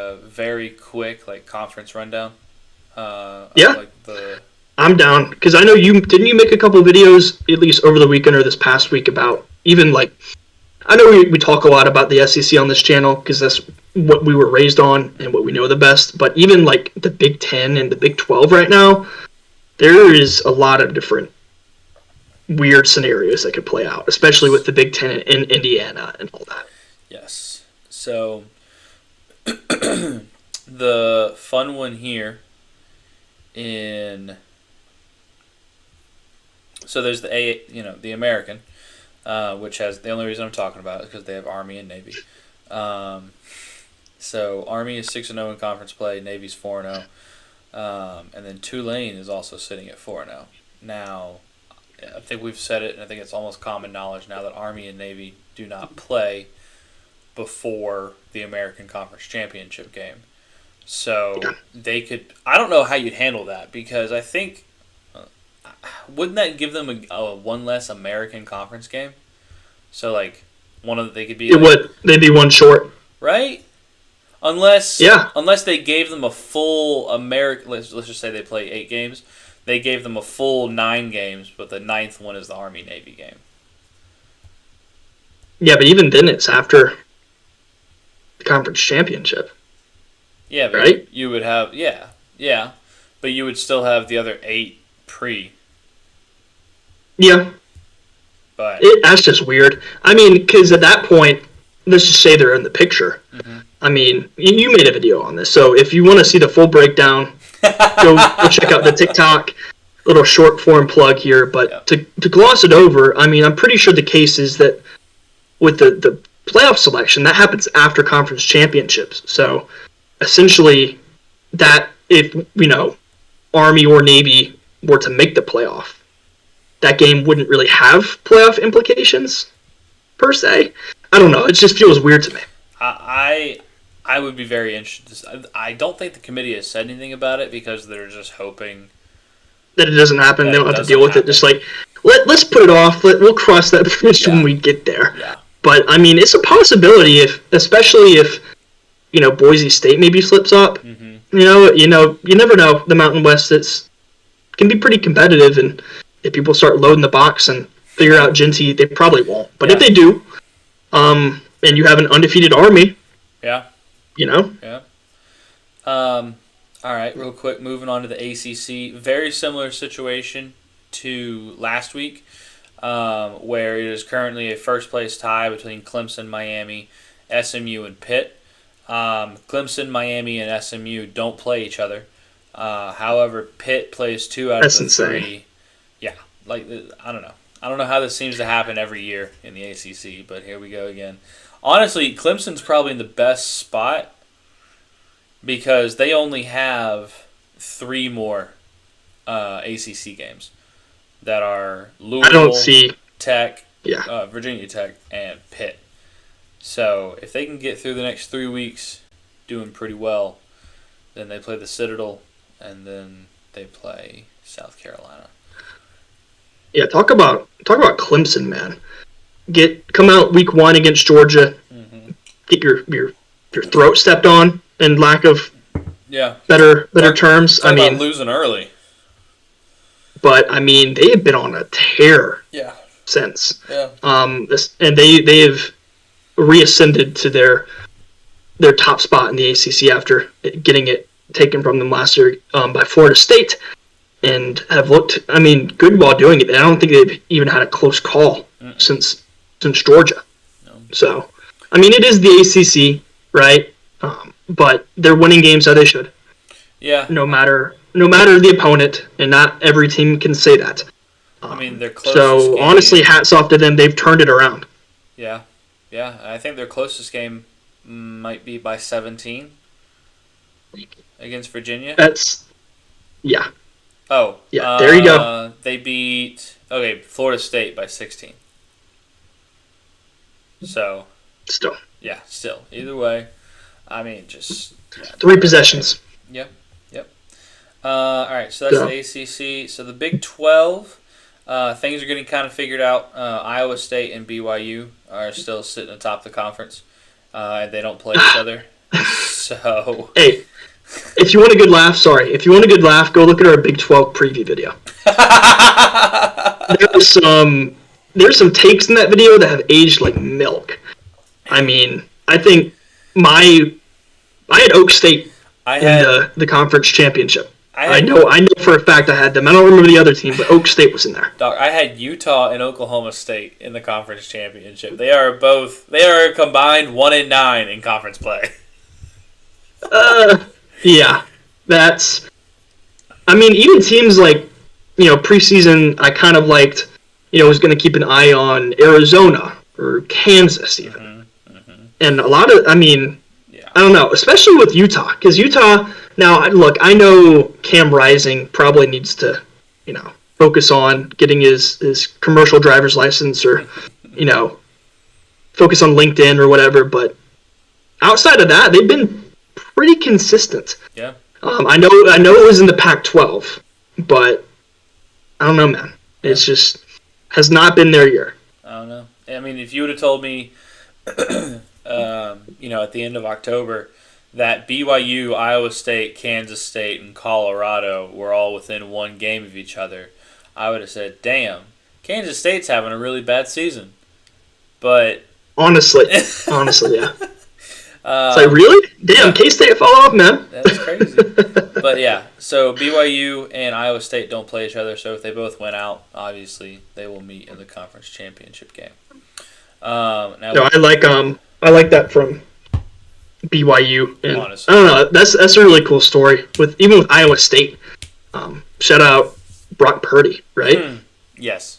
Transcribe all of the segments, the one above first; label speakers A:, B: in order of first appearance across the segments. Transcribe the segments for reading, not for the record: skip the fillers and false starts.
A: a very quick conference rundown.
B: Yeah,
A: Like the
B: I'm down because I know you make a couple videos at least over the weekend or this past week about even I know we talk a lot about the SEC on this channel because that's what we were raised on and what we know the best. But even the Big 10 and the Big 12 right now, there is a lot of different weird scenarios that could play out, especially with
A: yes,
B: the Big 10 in Indiana and all that.
A: yes. So the fun one here in so there's the American, which has the only reason I'm talking about is because they have Army and Navy. Um, so Army is 6-0 in conference play, Navy's 4-0, and then Tulane is also sitting at 4-0. Now, I think we've said it, and I think it's almost common knowledge now that Army and Navy do not play before the American Conference Championship game. So they could. I don't know how you'd handle that because I think wouldn't that give them a one less American Conference game? So they could be
B: It would. They'd be one short.
A: right. Unless
B: Yeah.
A: unless they gave them a full American, let's just say they play 8 games, they gave them a full 9 games, but the ninth one is the Army Navy game.
B: Yeah, but even then it's after the conference championship,
A: Yeah, but
B: right?
A: you would have yeah, but you would still have the other 8 pre.
B: Yeah.
A: But
B: That's just weird. I mean, because at that point, let's just say they're in the picture.
A: mm-hmm.
B: I mean, you made a video on this, so if you want to see the full breakdown, go check out the TikTok. Little short form plug here, but
A: Yep.
B: to gloss it over, I mean, I'm pretty sure the case is that with the playoff selection, that happens after conference championships. So essentially, that if Army or Navy were to make the playoff, that game wouldn't really have playoff implications per se. I don't know. It just feels weird to me.
A: I would be very interested. I don't think the committee has said anything about it because they're just hoping
B: That it doesn't happen.
A: that
B: They
A: it
B: don't have to
A: doesn't
B: deal with it.
A: happen.
B: Just let's put it off. We'll cross that bridge
A: Yeah.
B: when we get there.
A: Yeah.
B: But I mean, it's a possibility especially if Boise State maybe slips up.
A: Mm-hmm.
B: You never know. The Mountain West can be pretty competitive, and if people start loading the box and figure out Genty, they probably won't. But if they do, and you have an undefeated Army,
A: Yeah.
B: Yeah.
A: All right, real quick, moving on to the ACC. Very similar situation to last week, where it is currently a first-place tie between Clemson, Miami, SMU, and Pitt. Clemson, Miami, and SMU don't play each other. However, Pitt plays 2 out of the
B: insane.
A: 3. Yeah, I don't know. I don't know how this seems to happen every year in the ACC, but here we go again. Honestly, Clemson's probably in the best spot because they only have 3 more ACC games that are Louisville,
B: I don't see.
A: Tech,
B: Yeah.
A: Virginia Tech, and Pitt. So if they can get through the next 3 weeks doing pretty well, then they play the Citadel, and then they play South Carolina.
B: Yeah. Talk about Clemson, man. Come out week 1 against Georgia.
A: Mm-hmm.
B: Get your throat stepped on, in lack of better terms.
A: Talk about losing early.
B: But I mean, they have been on a tear.
A: Yeah.
B: Since.
A: Yeah.
B: And they have reascended to their top spot in the ACC after getting it taken from them last year by Florida State, and have looked, I mean, good while doing it. I don't think they've even had a close call since Georgia.
A: No.
B: So, I mean, it is the ACC, right? But they're winning games how they should.
A: Yeah.
B: No matter the opponent, and not every team can say that.
A: I mean, their closest
B: So,
A: game,
B: honestly, hats off to them. They've turned it around.
A: Yeah. Yeah. I think their closest game might be by 17 against Virginia.
B: Yeah.
A: Oh.
B: Yeah, there you go.
A: They beat, Florida State by 16. So.
B: Still.
A: Yeah, still. Either way, I mean, just. Yeah,
B: 3 possessions.
A: Yep. All right, so that's the ACC. So the Big 12, things are getting kind of figured out. Iowa State and BYU are still sitting atop the conference, and they don't play each other. So,
B: Hey, if you want a good laugh, go look at our Big 12 preview video. There's some takes in that video that have aged like milk. I mean, I think I had Oak State in the conference championship. I know for a fact I had them. I don't remember the other team, but Oak State was in there.
A: Dog, I had Utah and Oklahoma State in the conference championship. They are a combined 1-9 in conference play.
B: Yeah, even teams like, preseason, I kind of liked, was going to keep an eye on Arizona or Kansas even. And a lot of, I don't know, especially with Utah, because Utah, now, look, I know Cam Rising probably needs to, focus on getting his commercial driver's license or, focus on LinkedIn or whatever, but outside of that, they've been pretty consistent.
A: Yeah.
B: I know it was in the Pac-12, but I don't know, man. It's just has not been their year.
A: I don't know. If you would have told me, at the end of October, that BYU, Iowa State, Kansas State, and Colorado were all within one game of each other, I would have said, "Damn, Kansas State's having a really bad season." But
B: honestly, yeah. It's like, really? Damn, K-State fell off, man.
A: That's crazy. But yeah, so BYU and Iowa State don't play each other, so if they both win out, obviously they will meet in the conference championship game. I
B: like that from BYU. And
A: honestly,
B: I don't know. That's a really cool story. Even with Iowa State. Shout out Brock Purdy, right?
A: Yes.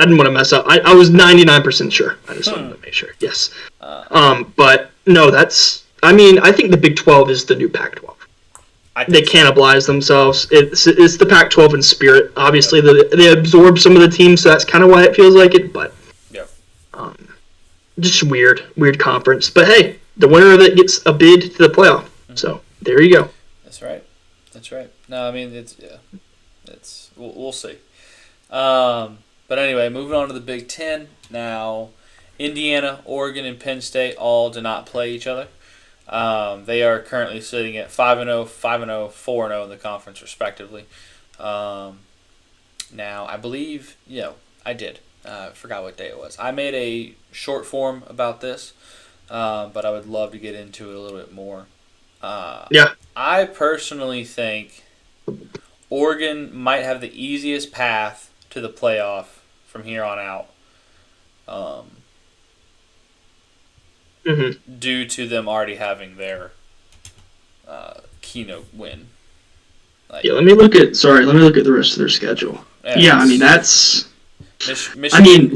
B: I didn't want to mess up. I was 99% sure. I just wanted to make sure. Yes. But no, I think the Big 12 is the new Pac-12. They cannibalize themselves. It's the Pac-12 in spirit. Obviously, they absorb some of the teams, so that's kind of why it feels like it. But just weird conference. But hey, the winner of it gets a bid to the playoff. So there you go.
A: That's right. No, we'll see. But anyway, moving on to the Big Ten now. Indiana, Oregon, and Penn State all do not play each other. They are currently sitting at 5-0, 5-0, 4-0 in the conference, respectively. Now, I believe, I did. I forgot what day it was. I made a short form about this, but I would love to get into it a little bit more. I personally think Oregon might have the easiest path to the playoff from here on out. Due to them already having their keynote win.
B: Let me look at the rest of their schedule. That's... Michigan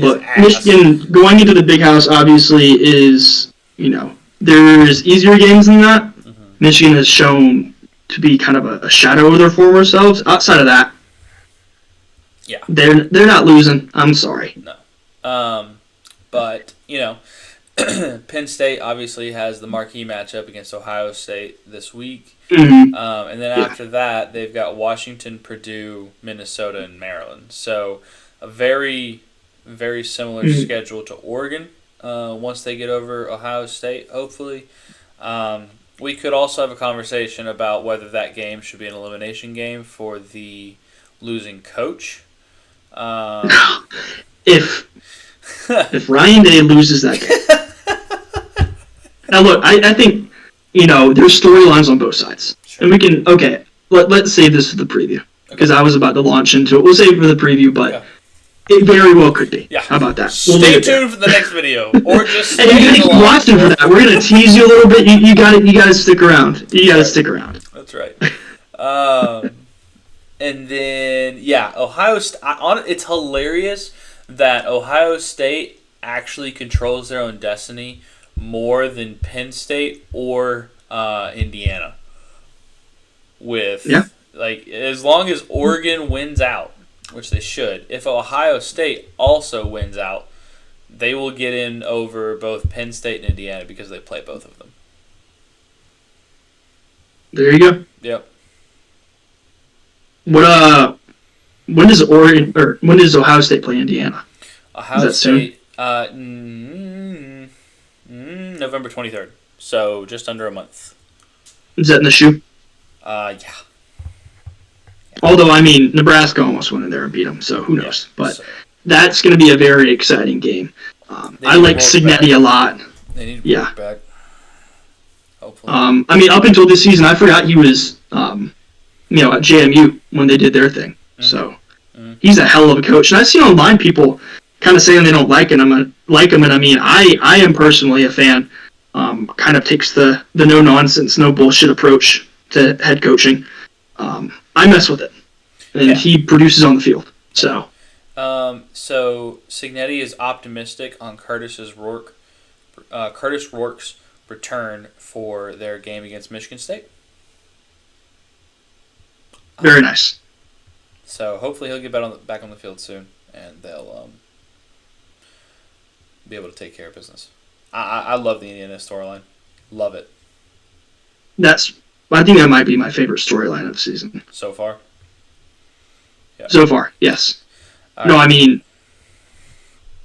B: going into the Big House obviously is, there's easier games than that. Michigan has shown to be kind of a shadow of their former selves. Outside of that, they're not losing. I'm sorry.
A: No. But, Penn State obviously has the marquee matchup against Ohio State this week. And then after that, they've got Washington, Purdue, Minnesota, and Maryland. So a very, very similar schedule to Oregon once they get over Ohio State, hopefully. We could also have a conversation about whether that game should be an elimination game for the losing coach.
B: If Ryan Day loses that game. Now look, I think, there's storylines on both sides. Sure. And we can, let's save this for the preview. Because I was about to launch into it. We'll save it for the preview, but it very well could be. Yeah. How about that?
A: Stay tuned for the next video. Or just
B: and you gotta keep watching for that. We're going to tease you a little bit. You gotta stick around. You gotta stick around.
A: That's right. And then, Ohio State. It's hilarious that Ohio State actually controls their own destiny more than Penn State or Indiana. As long as Oregon wins out, which they should, if Ohio State also wins out, they will get in over both Penn State and Indiana because they play both of them.
B: There you go.
A: Yep.
B: When does Ohio State play Indiana?
A: Ohio State, November 23rd. So just under a month.
B: Is that in the shoe?
A: Yeah.
B: Although, I mean, Nebraska almost went in there and beat them, so who knows? But
A: So
B: that's going to be a very exciting game.
A: they
B: I
A: need
B: like
A: Rourke back.
B: Signetti a lot.
A: They need
B: Yeah.
A: Rourke back. Hopefully.
B: I mean, up until this season, I forgot he was, at JMU when they did their thing.
A: Mm-hmm.
B: So he's a hell of a coach. And I've seen online people kind of saying they don't like him. And I mean, I am personally a fan. Kind of takes the no nonsense, no bullshit approach to head coaching. I mess with it, and he produces on the field. So
A: Signetti is optimistic on Curtis Rourke's return for their game against Michigan State.
B: Very nice.
A: So hopefully he'll get back on the field soon, and they'll be able to take care of business. I love the Indiana storyline. Love it.
B: I think that might be my favorite storyline of the season.
A: So far?
B: Yeah. So far, yes.
A: All
B: no,
A: right.
B: I mean,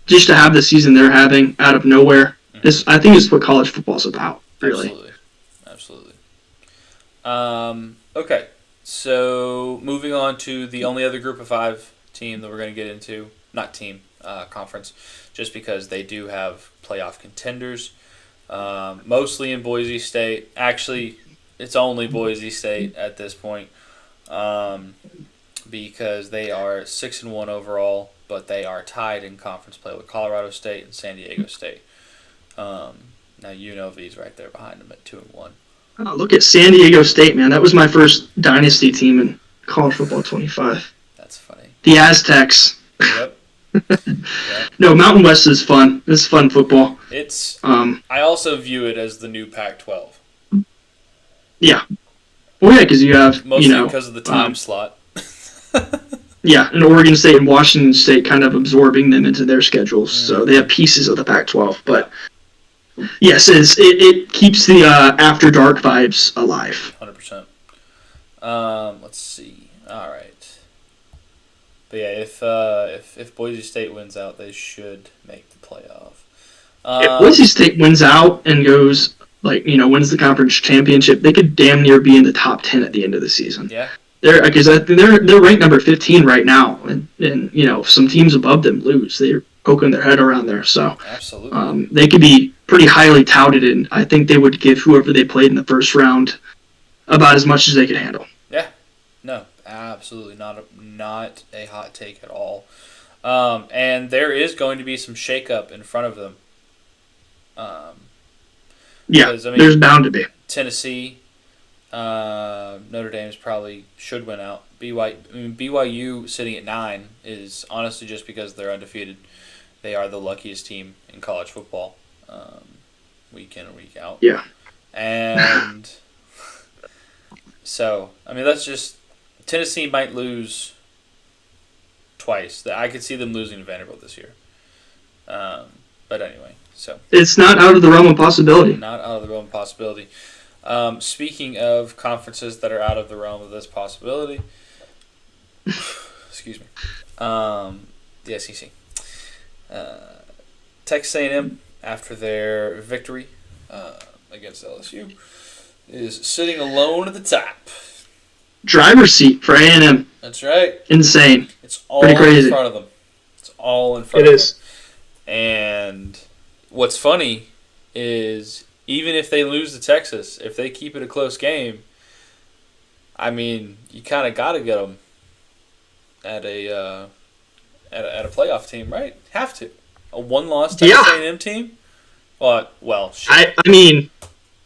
B: just to have the season they're having out of nowhere, I think it's what college football's about, really.
A: Absolutely. Okay, so moving on to the only other Group of 5 team that we're going to get into. Not team, conference, just because they do have playoff contenders. Mostly in Boise State. Actually, it's only Boise State at this point, because they are 6-1 overall, but they are tied in conference play with Colorado State and San Diego State. Now UNLV's right there behind them at 2-1.
B: Oh, look at San Diego State, man. That was my first dynasty team in college football 25.
A: That's funny.
B: The Aztecs.
A: Yep.
B: No, Mountain West is fun. It's fun football.
A: It's. I also view it as the new Pac-12.
B: Yeah. Well, yeah, because you have
A: mostly because of the time slot.
B: Yeah, and Oregon State and Washington State kind of absorbing them into their schedules, so they have pieces of the Pac-12. But yes, it keeps the after dark vibes alive.
A: 100%. Let's see. All right. But yeah, if Boise State wins out, they should make the playoff.
B: If Boise State wins out and goes wins the conference championship, they could damn near be in the top 10 at the end of the season.
A: Yeah.
B: They're ranked number 15 right now, and if some teams above them lose, they're poking their head around there. So
A: absolutely,
B: they could be pretty highly touted, and I think they would give whoever they played in the first round about as much as they could handle.
A: Yeah, no, absolutely not a hot take at all. And there is going to be some shakeup in front of them.
B: There's bound to be.
A: Tennessee. Notre Dame's probably should win out. BYU sitting at 9 is honestly just because they're undefeated. They are the luckiest team in college football, week in and week out.
B: Yeah.
A: And so, I mean, that's just Tennessee might lose twice. I could see them losing to Vanderbilt this year. But anyway, so
B: it's not out of the realm of possibility.
A: Not out of the realm of possibility. Speaking of conferences that are out of the realm of this possibility, excuse me, the SEC. Texas A&M, after their victory against LSU, is sitting alone at the top.
B: Driver's seat for A&M.
A: That's right.
B: Insane.
A: It's all
B: pretty crazy.
A: in front of them. It's all in front of them.
B: It is.
A: And what's funny is even if they lose to Texas, if they keep it a close game, I mean, you kind of got to get them at a playoff team, right? Have to. A one-loss Texas A&M team? Well, shit.
B: I mean,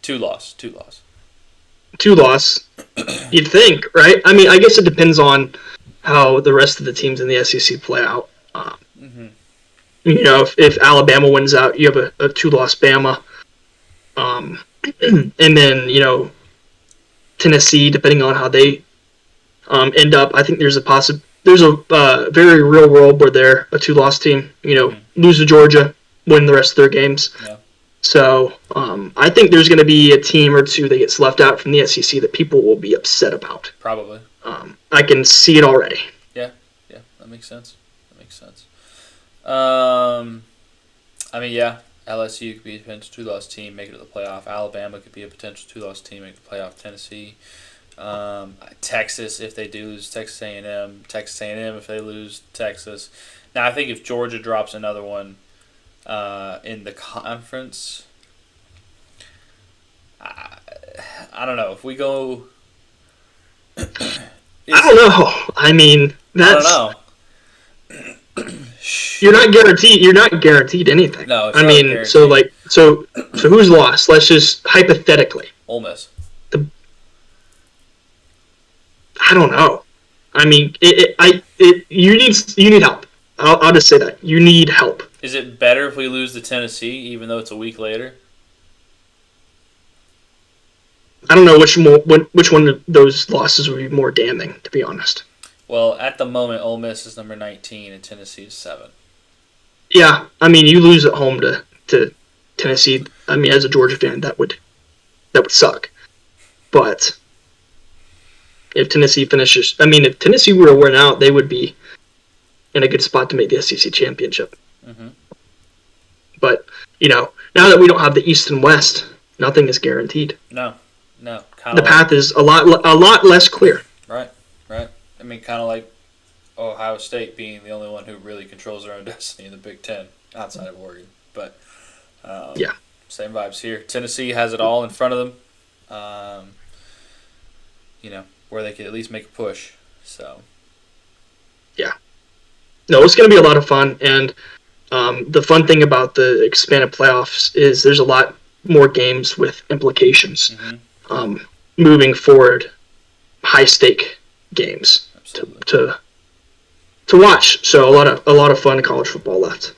A: two loss.
B: You'd think, right? I mean, I guess it depends on how the rest of the teams in the SEC play out. If Alabama wins out, you have a 2-loss Bama. And then, Tennessee, depending on how they end up, I think there's a very real world where they're a 2-loss team. Lose to Georgia, win the rest of their games.
A: Yeah.
B: So I think there's going to be a team or two that gets left out from the SEC that people will be upset about.
A: Probably.
B: I can see it already.
A: Yeah, that makes sense. I mean, yeah. LSU could be a potential 2-loss team, make it to the playoff. Alabama could be a potential 2-loss team, make the playoff. Tennessee, Texas if they do lose Texas A&M, Texas A&M if they lose Texas. Now I think if Georgia drops another one in the conference, I don't know if we go.
B: I don't know. I mean, that's.
A: I don't know.
B: You're not guaranteed. You're not guaranteed anything.
A: No, it's
B: I
A: not
B: mean,
A: guaranteed.
B: so who's lost? Let's just hypothetically.
A: Ole Miss.
B: I don't know. I mean, you need help. I'll just say that you need help.
A: Is it better if we lose to Tennessee, even though it's a week later?
B: I don't know which one of those losses would be more damning, to be honest.
A: Well, at the moment, Ole Miss is number 19 and Tennessee is 7.
B: Yeah, I mean, you lose at home to Tennessee. I mean, as a Georgia fan, that would suck. But if Tennessee if Tennessee were to win out, they would be in a good spot to make the SEC championship.
A: Mm-hmm.
B: But now that we don't have the East and West, nothing is guaranteed.
A: No.
B: The path is a lot less clear.
A: Right. I mean, kind of like Ohio State being the only one who really controls their own destiny in the Big Ten, outside of Oregon. But
B: yeah,
A: same vibes here. Tennessee has it all in front of them. Where they could at least make a push. So.
B: Yeah. No, it's going to be a lot of fun, and the fun thing about the expanded playoffs is there's a lot more games with implications.
A: Mm-hmm.
B: Moving forward, high stake games to watch. So a lot of fun college football left.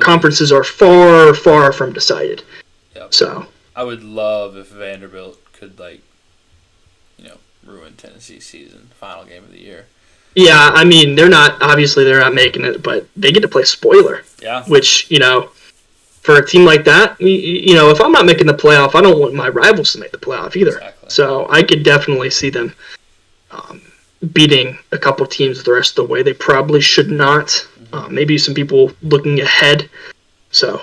B: Conferences are far from decided.
A: Yep.
B: So
A: I would love if Vanderbilt could ruin Tennessee's season, final game of the year.
B: Yeah, I mean they're not making it, but they get to play spoiler.
A: Yeah.
B: Which for a team like that, if I'm not making the playoff, I don't want my rivals to make the playoff either.
A: Exactly.
B: So I could definitely see them beating a couple teams the rest of the way. They probably should not.
A: Mm-hmm.
B: Maybe some people looking ahead. So